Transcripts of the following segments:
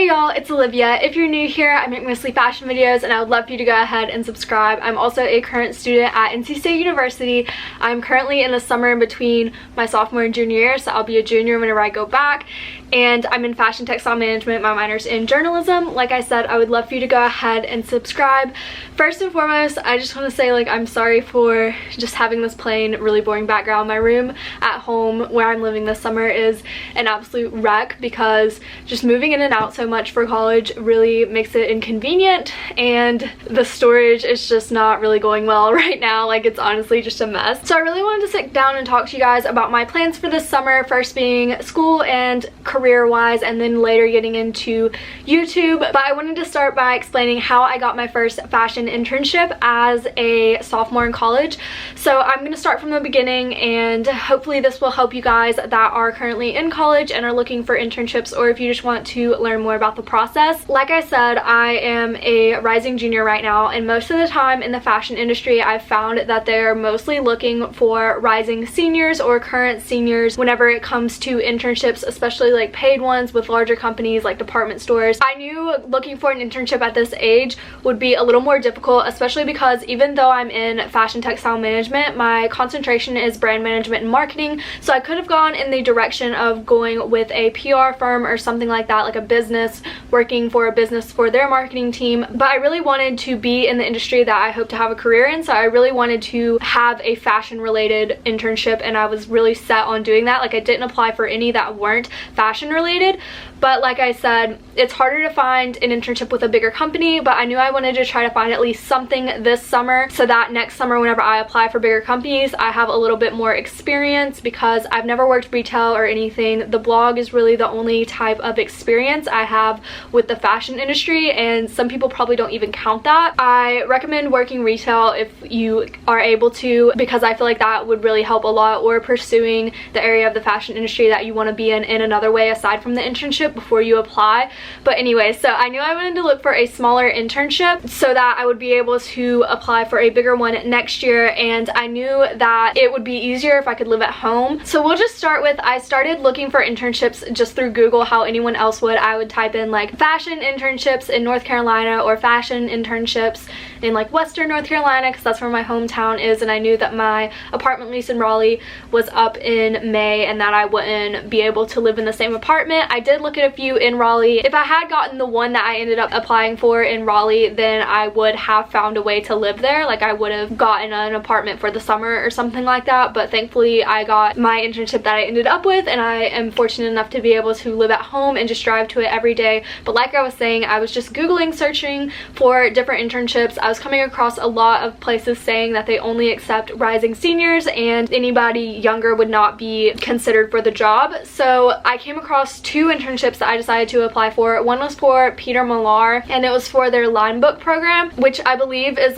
Hey y'all, it's Olivia. If you're new here, I make mostly fashion videos and I would love for you to go ahead and subscribe. I'm also a current student at NC State University. I'm currently in the summer in between my sophomore and junior year, so I'll be a junior whenever I go back. And I'm in fashion textile management. My minor's in journalism. Like I said, I would love for you to go ahead and subscribe. First and foremost, I just want to say I'm sorry for just having this plain, really boring background. My room at home where I'm living this summer is an absolute wreck because just moving in and out so much for college really makes it inconvenient, and the storage is just not really going well right now. It's honestly just a mess. So I really wanted to sit down and talk to you guys about my plans for this summer, first being school and career-wise, and then later getting into YouTube. But I wanted to start by explaining how I got my first fashion internship as a sophomore in college. So I'm going to start from the beginning, and hopefully this will help you guys that are currently in college and are looking for internships, or if you just want to learn more about the process. Like I said, I am a rising junior right now, and most of the time in the fashion industry I've found that they're mostly looking for rising seniors or current seniors whenever it comes to internships, especially paid ones with larger companies like department stores. I knew looking for an internship at this age would be a little more difficult, especially because even though I'm in fashion textile management, my concentration is brand management and marketing, so I could have gone in the direction of going with a PR firm or something like that, like a business, working for a business for their marketing team. But I really wanted to be in the industry that I hope to have a career in, so I really wanted to have a fashion related internship, and I was really set on doing that. I didn't apply for any that weren't fashion related, but like I said, it's harder to find an internship with a bigger company, but I knew I wanted to try to find at least something this summer so that next summer whenever I apply for bigger companies I have a little bit more experience, because I've never worked retail or anything. The blog is really the only type of experience I have with the fashion industry, and some people probably don't even count that. I recommend working retail if you are able to, because I feel like that would really help a lot, or pursuing the area of the fashion industry that you want to be in another way aside from the internship before you apply. But anyway, so I knew I wanted to look for a smaller internship so that I would be able to apply for a bigger one next year, and I knew that it would be easier if I could live at home. So we'll just start with, I started looking for internships just through Google, how anyone else would. I would type in fashion internships in North Carolina or fashion internships in Western North Carolina, because that's where my hometown is, and I knew that my apartment lease in Raleigh was up in May and that I wouldn't be able to live in the same apartment. I did look at a few in Raleigh. If I had gotten the one that I ended up applying for in Raleigh, then I would have found a way to live there. I would have gotten an apartment for the summer or something like that, but thankfully I got my internship that I ended up with, and I am fortunate enough to be able to live at home and just drive to it every day. But like I was saying, I was just Googling, searching for different internships. I was coming across a lot of places saying that they only accept rising seniors and anybody younger would not be considered for the job. So I came across two internships that I decided to apply for. One was for Peter Millar, and it was for their line book program, which I believe is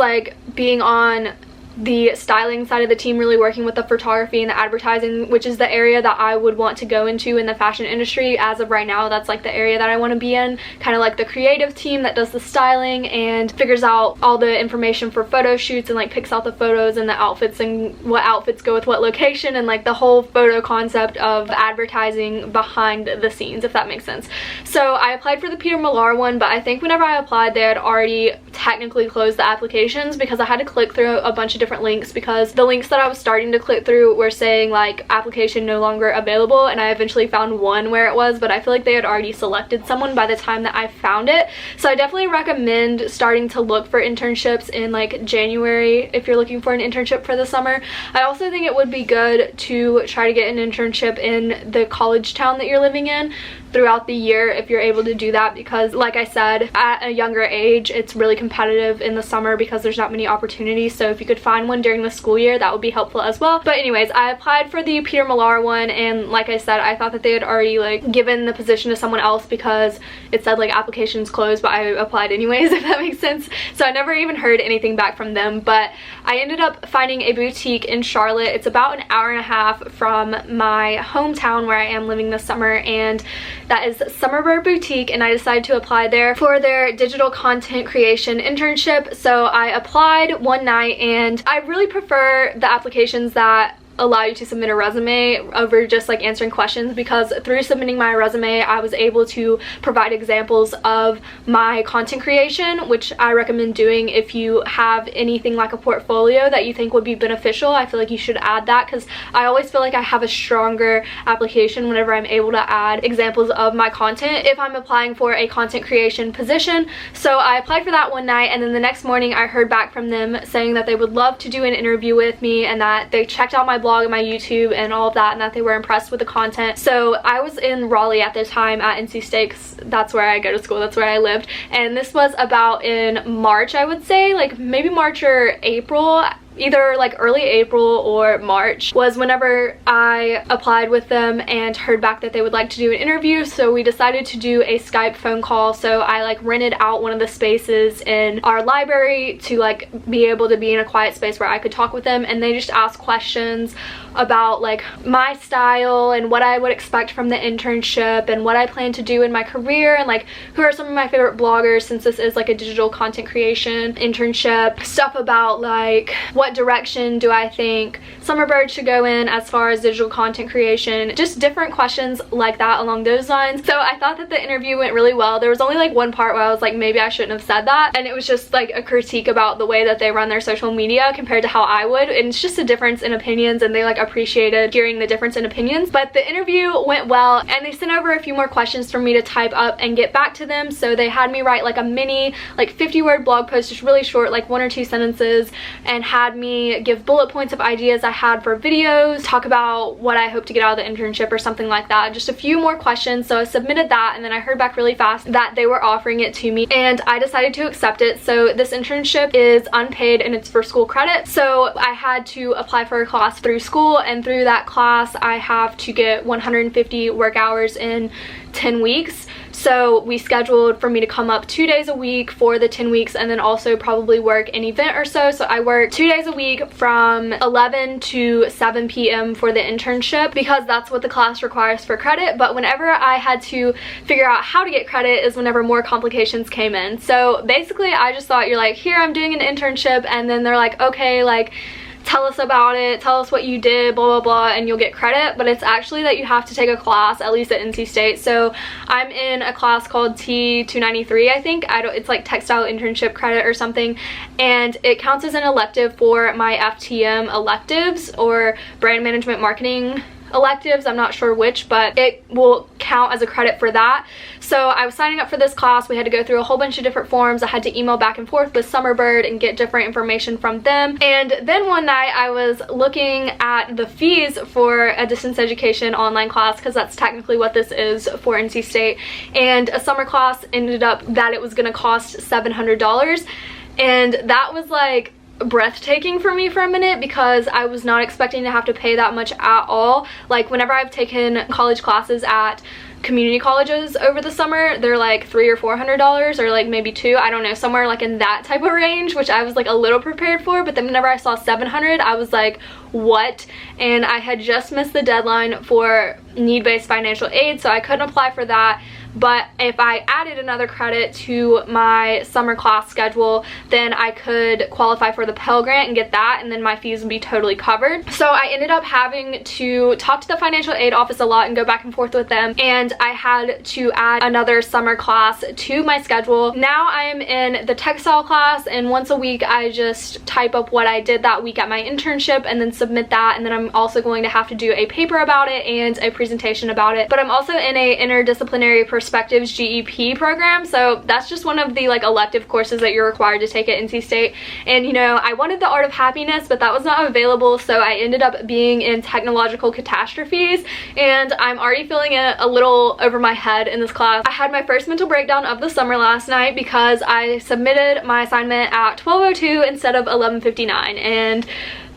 being on the styling side of the team, really working with the photography and the advertising, which is the area that I would want to go into in the fashion industry. As of right now, that's the area that I want to be in, kind of the creative team that does the styling and figures out all the information for photo shoots and picks out the photos and the outfits and what outfits go with what location, and the whole photo concept of advertising behind the scenes, if that makes sense. So I applied for the Peter Millar one, but I think whenever I applied they had already technically closed the applications, because I had to click through a bunch of different links, because the links that I was starting to click through were saying application no longer available, and I eventually found one where it was, but I feel they had already selected someone by the time that I found it. So I definitely recommend starting to look for internships in January if you're looking for an internship for the summer. I also think it would be good to try to get an internship in the college town that you're living in throughout the year if you're able to do that, because like I said, at a younger age it's really competitive in the summer because there's not many opportunities. So if you could find one during the school year, that would be helpful as well. But anyways, I applied for the Peter Millar one, and like I said, I thought that they had already given the position to someone else because it said applications closed, but I applied anyways, if that makes sense. So I never even heard anything back from them. But I ended up finding a boutique in Charlotte. It's about an hour and a half from my hometown where I am living this summer, and that is Summerbird Boutique, and I decided to apply there for their digital content creation internship. So I applied one night, and I really prefer the applications that allow you to submit a resume over just like answering questions, because through submitting my resume I was able to provide examples of my content creation, which I recommend doing if you have anything like a portfolio that you think would be beneficial. I feel like you should add that, because I always feel like I have a stronger application whenever I'm able to add examples of my content if I'm applying for a content creation position. So I applied for that one night, and then the next morning I heard back from them saying that they would love to do an interview with me, and that they checked out my blog and my YouTube and all of that, and that they were impressed with the content. So I was in Raleigh at the time at NC State, 'cause that's where I go to school, that's where I lived, and this was about in March, I would say, like maybe March or April. Either like early April or March was whenever I applied with them and heard back that they would like to do an interview. So we decided to do a Skype phone call. So I like rented out one of the spaces in our library to like be able to be in a quiet space where I could talk with them, and they just asked questions about like my style and what I would expect from the internship and what I plan to do in my career, and like who are some of my favorite bloggers, since this is like a digital content creation internship. Stuff about like what direction do I think Summerbird should go in as far as digital content creation, just different questions like that along those lines. So I thought that the interview went really well. There was only like one part where I was like, maybe I shouldn't have said that, and it was just like a critique about the way that they run their social media compared to how I would, and it's just a difference in opinions, and they like appreciated hearing the difference in opinions. But the interview went well, and they sent over a few more questions for me to type up and get back to them. So they had me write like a mini like 50-word blog post, just really short, like 1 or 2 sentences, and had me give bullet points of ideas I had for videos, talk about what I hope to get out of the internship or something like that. Just a few more questions. So I submitted that, and then I heard back really fast that they were offering it to me, and I decided to accept it. So this internship is unpaid and it's for school credit. So I had to apply for a class through school, and through that class I have to get 150 work hours in 10 weeks. So we scheduled for me to come up 2 days a week for the 10 weeks, and then also probably work an event or so. So I work 2 days a week from 11 to 7 p.m. for the internship, because that's what the class requires for credit. But whenever I had to figure out how to get credit is whenever more complications came in. So basically I just thought, you're like, here, I'm doing an internship, and then they're like, okay, like tell us about it, tell us what you did, blah blah blah, and you'll get credit. But it's actually that you have to take a class, at least at NC State. So I'm in a class called T293, I think. It's like textile internship credit or something, and it counts as an elective for my FTM electives, or brand management marketing electives, I'm not sure which, but it will count as a credit for that. So I was signing up for this class. We had to go through a whole bunch of different forms. I had to email back and forth with Summerbird and get different information from them. And then one night I was looking at the fees for a distance education online class, because that's technically what this is for NC State, and a summer class ended up that it was going to cost $700, and that was like breathtaking for me for a minute, because I was not expecting to have to pay that much at all. Like whenever I've taken college classes at community colleges over the summer, they're like $300 or $400, or like maybe $200, I don't know, somewhere like in that type of range, which I was like a little prepared for. But then whenever I saw $700, I was like, what? And I had just missed the deadline for need-based financial aid, so I couldn't apply for that. But if I added another credit to my summer class schedule, then I could qualify for the Pell Grant and get that, and then my fees would be totally covered. So I ended up having to talk to the financial aid office a lot and go back and forth with them, and I had to add another summer class to my schedule. Now I am in the textile class, and once a week I just type up what I did that week at my internship and then submit that, and then I'm also going to have to do a paper about it and a presentation about it. But I'm also in a interdisciplinary perspectives GEP program, so that's just one of the like elective courses that you're required to take at NC State. And you know, I wanted the art of happiness, but that was not available, so I ended up being in technological catastrophes, and I'm already feeling it a little over my head in this class. I had my first mental breakdown of the summer last night because I submitted my assignment at 12:02 instead of 11:59, and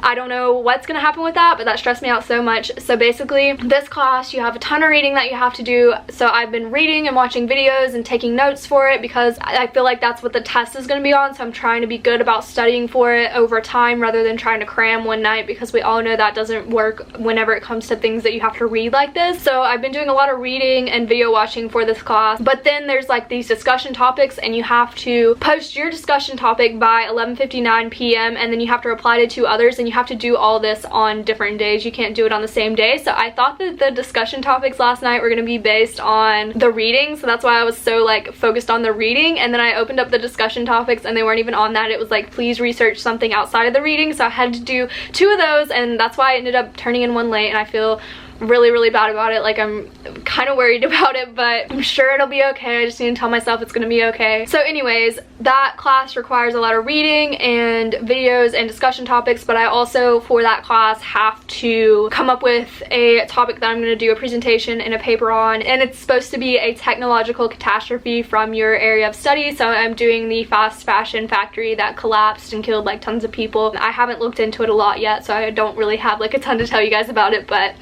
I don't know what's gonna happen with that, but that stressed me out so much. So basically, this class, you have a ton of reading that you have to do. So I've been reading and watching videos and taking notes for it, because I feel like that's what the test is gonna be on. So I'm trying to be good about studying for it over time rather than trying to cram one night, because we all know that doesn't work whenever it comes to things that you have to read like this. So I've been doing a lot of reading and video watching for this class. But then there's like these discussion topics, and you have to post your discussion topic by 11:59 p.m. and then you have to reply to 2 others, and you have to do all this on different days. You can't do it on the same day. So I thought that the discussion topics last night were going to be based on the reading, so that's why I was so like focused on the reading. And then I opened up the discussion topics and they weren't even on that. It was like, please research something outside of the reading, so I had to do 2 of those, and that's why I ended up turning in one late, and I feel really bad about it. Like, I'm kind of worried about it, but I'm sure it'll be okay. I just need to tell myself it's gonna be okay. So anyways, that class requires a lot of reading and videos and discussion topics, but I also for that class have to come up with a topic that I'm gonna do a presentation and a paper on, and it's supposed to be a technological catastrophe from your area of study. So I'm doing the fast fashion factory that collapsed and killed like tons of people. I haven't looked into it a lot yet, so I don't really have like a ton to tell you guys about it, but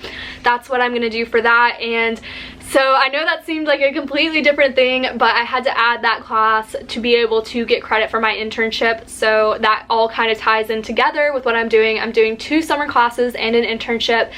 that's what I'm gonna do for that. And so I know that seemed like a completely different thing, but I had to add that class to be able to get credit for my internship. So that all kind of ties in together with what I'm doing. I'm doing 2 summer classes and an internship.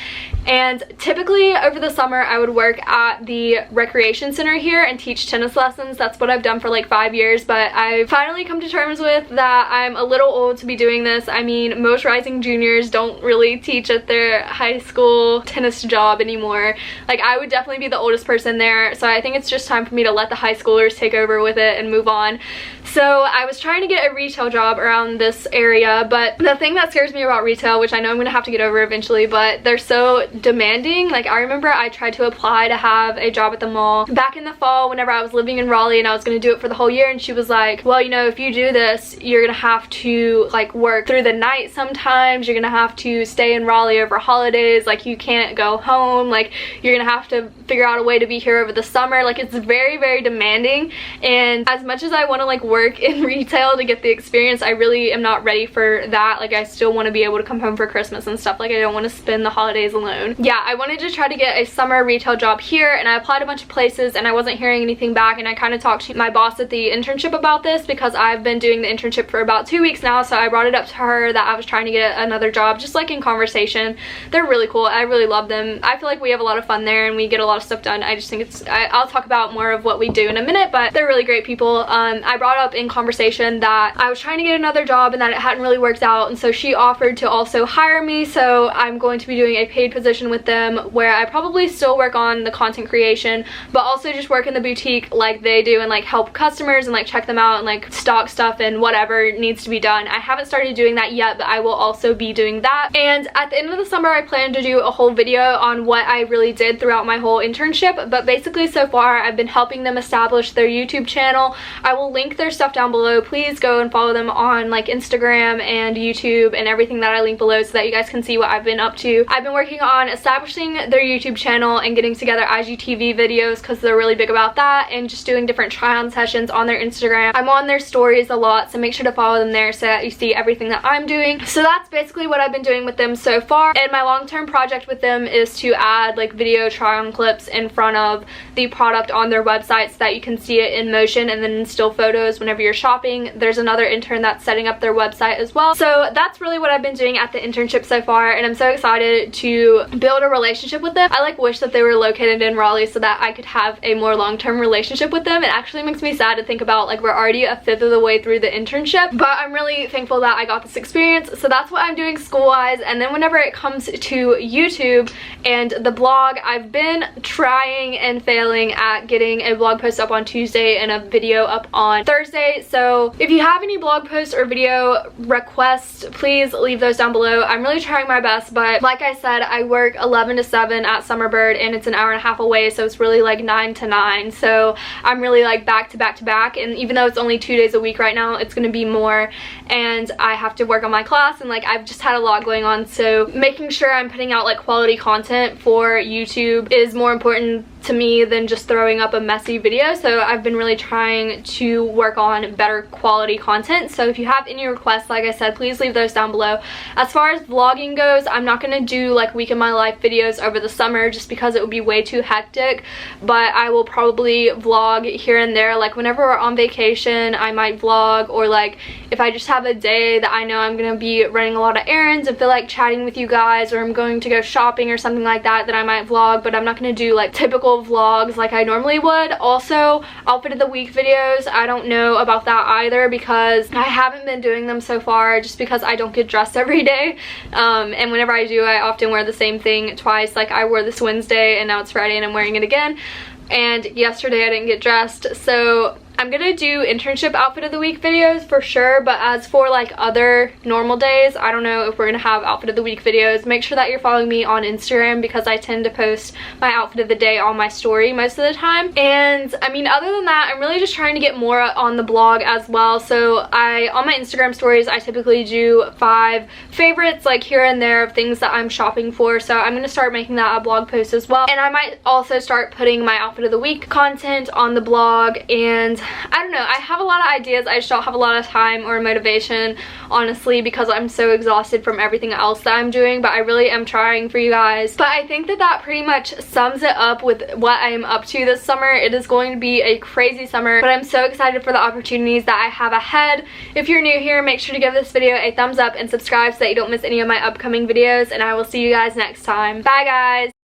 And typically over the summer I would work at the recreation center here and teach tennis lessons. That's what I've done for like 5 years, but I've finally come to terms with that I'm a little old to be doing this. I mean, most rising juniors don't really teach at their high school tennis job anymore. Like, I would definitely be the oldest person there, so I think it's just time for me to let the high schoolers take over with it and move on. So I was trying to get a retail job around this area, but the thing that scares me about retail, which I know I'm gonna have to get over eventually, but they're so demanding. Like, I remember I tried to apply to have a job at the mall back in the fall whenever I was living in Raleigh, and I was gonna do it for the whole year, and she was like, well, you know, if you do this, you're gonna have to like work through the night sometimes, you're gonna have to stay in Raleigh over holidays, like you can't go home, like you're gonna have to figure out a way to be here over the summer. Like, it's very demanding, and as much as I want to like work in retail to get the experience, I really am not ready for that. Like, I still want to be able to come home for Christmas and stuff. Like, I don't want to spend the holidays alone. Yeah, I wanted to try to get a summer retail job here, and I applied a bunch of places and I wasn't hearing anything back, and I kind of talked to my boss at the internship about this because I've been doing the internship for about 2 weeks now. So I brought it up to her that I was trying to get another job, just like in conversation. They're really cool. I really love them. I feel like we have a lot of fun there and we get a lot of stuff done. I just think it's, I'll talk about more of what we do in a minute, but they're really great people. I brought up in conversation that I was trying to get another job and that it hadn't really worked out, and so she offered to also hire me. So I'm going to be doing a paid position with them where I probably still work on the content creation, but also just work in the boutique like they do and like help customers and like check them out and like stock stuff and whatever needs to be done. I haven't started doing that yet, but I will also be doing that. And at the end of the summer I plan to do a whole video on what I really did throughout my whole internship. But basically so far I've been helping them establish their YouTube channel. I will link their stuff down below. Please go and follow them on like Instagram and YouTube and everything that I link below so that you guys can see what I've been up to. I've been working on establishing their YouTube channel and getting together IGTV videos because they're really big about that, and just doing different try-on sessions on their Instagram. I'm on their stories a lot, so make sure to follow them there so that you see everything that I'm doing. So that's basically what I've been doing with them so far, and my long-term project with them is to add like video try-on clips in front of the product on their website so that you can see it in motion and then in still photos whenever you're shopping. There's another intern that's setting up their website as well. So that's really what I've been doing at the internship so far, and I'm so excited to build a relationship with them. I like wish that they were located in Raleigh so that I could have a more long-term relationship with them. It actually makes me sad to think about, like, we're already a fifth of the way through the internship, but I'm really thankful that I got this experience. So that's what I'm doing school-wise. And then whenever it comes to YouTube and the blog, I've been trying and failing at getting a blog post up on Tuesday and a video up on Thursday. So if you have any blog posts or video requests, please leave those down below. I'm really trying my best, but like I said, I work 11 to 7 at Summerbird and it's an hour and a half away, so it's really like 9 to 9. So I'm really like back to back to back, and even though it's only 2 days a week right now, it's gonna be more, and I have to work on my class, and like I've just had a lot going on. So making sure I'm putting out like quality content for YouTube is more important to me than just throwing up a messy video. So I've been really trying to work on better quality content. So if you have any requests, like I said, please leave those down below. As far as vlogging goes, I'm not gonna do like week in my life videos over the summer just because it would be way too hectic, but I will probably vlog here and there. Like whenever we're on vacation, I might vlog, or like if I just have a day that I know I'm gonna be running a lot of errands and feel like chatting with you guys, or I'm going to go shopping or something like that, then I might vlog. But I'm not gonna do like typical typical vlogs like I normally would. Also, outfit of the week videos, I don't know about that either because I haven't been doing them so far just because I don't get dressed every day. And whenever I do, I often wear the same thing twice. Like I wore this Wednesday and now it's Friday and I'm wearing it again. And yesterday I didn't get dressed, so I'm gonna do internship outfit of the week videos for sure, but as for like other normal days, I don't know if we're gonna have outfit of the week videos. Make sure that you're following me on Instagram because I tend to post my outfit of the day on my story most of the time. And I mean, other than that, I'm really just trying to get more on the blog as well. So on my Instagram stories, I typically do 5 favorites like here and there of things that I'm shopping for. So I'm gonna start making that a blog post as well. And I might also start putting my outfit of the week content on the blog. And I don't know, I have a lot of ideas, I just don't have a lot of time or motivation, honestly, because I'm so exhausted from everything else that I'm doing, but I really am trying for you guys. But I think that pretty much sums it up with what I am up to this summer. It is going to be a crazy summer, but I'm so excited for the opportunities that I have ahead. If you're new here, make sure to give this video a thumbs up and subscribe so that you don't miss any of my upcoming videos, and I will see you guys next time. Bye guys!